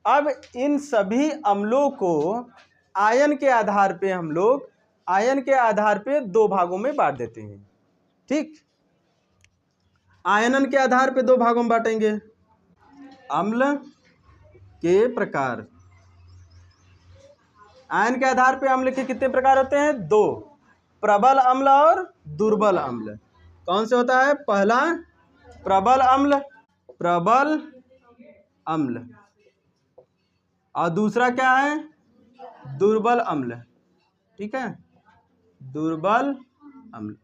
अब इन सभी अम्लों को आयन के आधार पे हम लोग आयन के आधार पे दो भागों में बांट देते हैं। ठीक, आयनन के आधार पे दो भागों में बांटेंगे। अम्ल के प्रकार, आयन के आधार पे अम्ल के कितने प्रकार होते हैं? दो, प्रबल अम्ल और दुर्बल अम्ल। कौन से होता है? पहला प्रबल अम्ल, और दूसरा क्या है? दुर्बल अम्ल। ठीक है, दुर्बल अम्ल।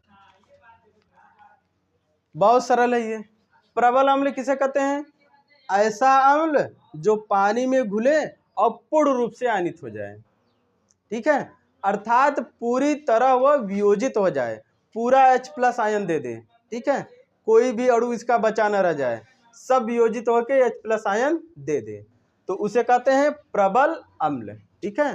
बहुत सरल है ये। प्रबल अम्ल किसे कहते हैं? ऐसा अम्ल जो पानी में घुले और पूर्ण रूप से आयनित हो जाए। ठीक है, अर्थात पूरी तरह वह वियोजित हो जाए, पूरा H+ आयन दे दे। ठीक है, कोई भी अणु इसका बचा न रह जाए, सब वियोजित होकर H+ आयन दे दे, तो उसे कहते हैं प्रबल अम्ल। ठीक है,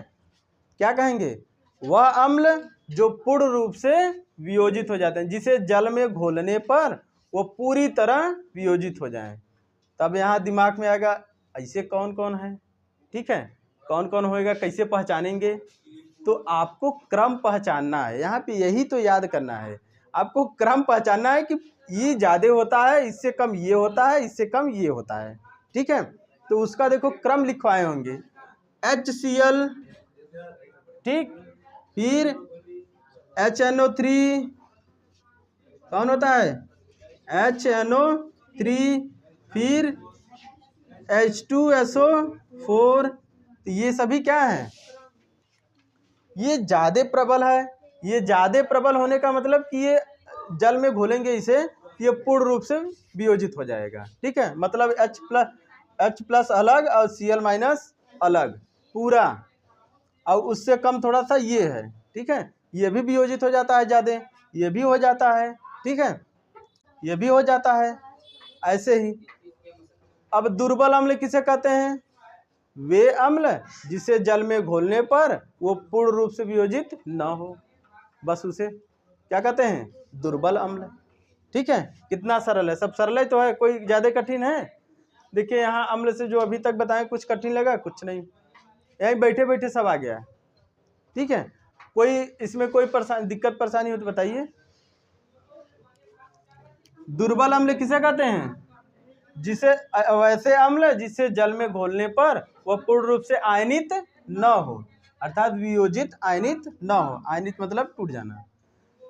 क्या कहेंगे? वह अम्ल जो पूर्ण रूप से वियोजित हो जाते हैं, जिसे जल में घोलने पर वो पूरी तरह वियोजित हो जाएं। तब यहाँ दिमाग में आएगा ऐसे कौन कौन है। ठीक है, कौन कौन होएगा, कैसे पहचानेंगे? तो आपको क्रम पहचानना है, यहाँ पे यही तो याद करना है। आपको क्रम पहचानना है कि ये ज़्यादा होता है, इससे कम ये होता है, इससे कम ये होता है। ठीक है, तो उसका देखो क्रम लिखवाए होंगे। HCl, ठीक, फिर HNO3, कौन होता है? HNO3, फिर H2SO4। तो ये सभी क्या है? ये ज्यादा प्रबल है। ये ज्यादा प्रबल होने का मतलब कि ये जल में घोलेंगे इसे, ये पूर्ण रूप से वियोजित हो जाएगा। ठीक है, मतलब H+ अलग और Cl- अलग पूरा, और उससे कम थोड़ा सा ये है। ठीक है, ये भी वियोजित हो जाता है ज्यादा, ये भी हो जाता है। ठीक है, ये भी हो जाता है, ऐसे ही। अब दुर्बल अम्ल किसे कहते हैं? वे अम्ल जिसे जल में घोलने पर वो पूर्ण रूप से वियोजित न हो, बस उसे क्या कहते हैं? दुर्बल अम्ल। ठीक है, कितना सरल है, सब सरल ही तो है, कोई ज्यादा कठिन है? देखिए यहाँ अम्ल से जो अभी तक बताएं, कुछ कठिन लगा? कुछ नहीं, यहीं बैठे बैठे सब आ गया। ठीक है, कोई इसमें कोई दिक्कत परेशानी हो तो बताइए। दुर्बल अम्ल किसे कहते हैं? जिसे वैसे अम्ल जिसे जल में घोलने पर वह पूर्ण रूप से आयनित न हो, अर्थात वियोजित आयनित न हो। आयनित मतलब टूट जाना।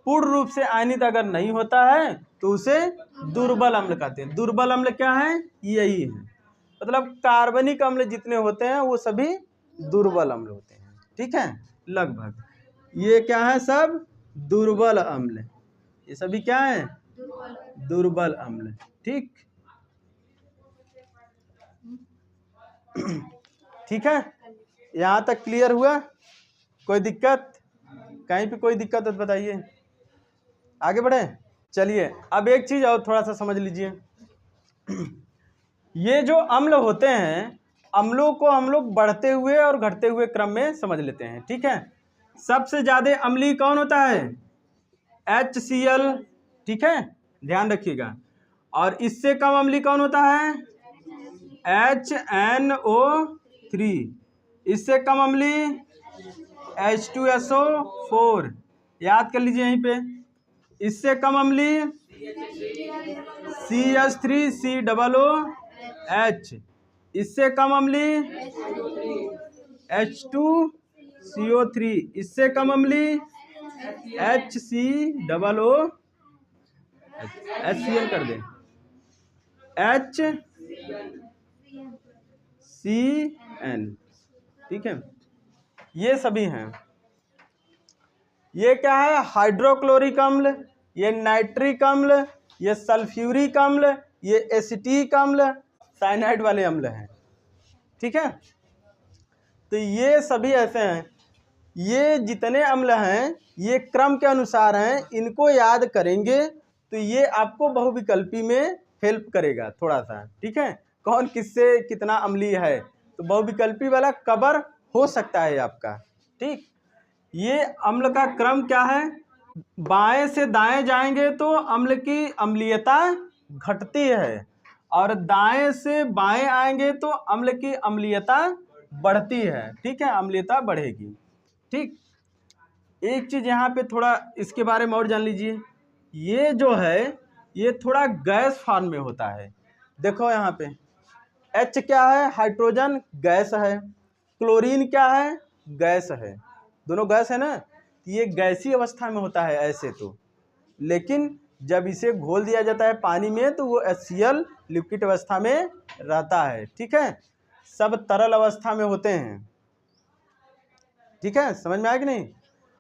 पूर्ण रूप से आयनित अगर नहीं होता है तो उसे दुर्बल अम्ल कहते हैं। दुर्बल अम्ल क्या है? यही है, मतलब कार्बनिक अम्ल जितने होते हैं वो सभी दुर्बल अम्ल होते हैं। ठीक है, लगभग ये क्या है? सब दुर्बल अम्ल, ये सभी क्या है? दुर्बल अम्ल। ठीक, ठीक है, यहाँ तक क्लियर हुआ? कोई दिक्कत? कहीं पे कोई दिक्कत है तो बताइए, आगे बढ़े। चलिए अब एक चीज और थोड़ा सा समझ लीजिए। ये जो अम्ल होते हैं, अम्लों को हम लोग बढ़ते हुए और घटते हुए क्रम में समझ लेते हैं। ठीक है, सबसे ज्यादा अम्लीय कौन होता है? HCl। ठीक है, ध्यान रखिएगा। और इससे कम अम्लीय कौन होता है? HNO3। इससे कम अम्लीय H2SO4, याद कर लीजिए यहीं पे। इससे कम अम्लीय CH3COOH। इससे कम अम्लीय H2CO3। इससे कम अम्लीय HCOO, HCl कर दे, HCN। ठीक है, ये सभी हैं। ये क्या है? हाइड्रोक्लोरिक अम्ल, ये नाइट्रिक अम्ल, ये सल्फ्यूरिक अम्ल, ये एसिटिक अम्ल, साइनाइड वाले अम्ल हैं। ठीक है, तो ये सभी ऐसे हैं। ये जितने अम्ल हैं ये क्रम के अनुसार हैं, इनको याद करेंगे तो ये आपको बहुविकल्पी में हेल्प करेगा थोड़ा सा। ठीक है, कौन किससे कितना अम्लीय है, तो बहुविकल्पी वाला कवर हो सकता है आपका। ठीक, ये अम्ल का क्रम क्या है? बाएं से दाएं जाएंगे तो अम्ल की अम्लीयता घटती है, और दाएं से बाएं आएंगे तो अम्ल की अम्लीयता बढ़ती है, ठीक है, अम्लीयता बढ़ेगी। ठीक, एक चीज यहाँ पे थोड़ा इसके बारे में और जान लीजिए, ये जो है ये थोड़ा गैस फॉर्म में होता है। देखो यहाँ पे H क्या है, हाइड्रोजन गैस है, क्लोरीन क्या है, गैस है, दोनों गैस है ना, ये गैसीय अवस्था में होता है ऐसे तो, लेकिन जब इसे घोल दिया जाता है पानी में तो वो HCl लिक्विड अवस्था में रहता है। ठीक है, सब तरल अवस्था में होते हैं। ठीक है, समझ में आया कि नहीं।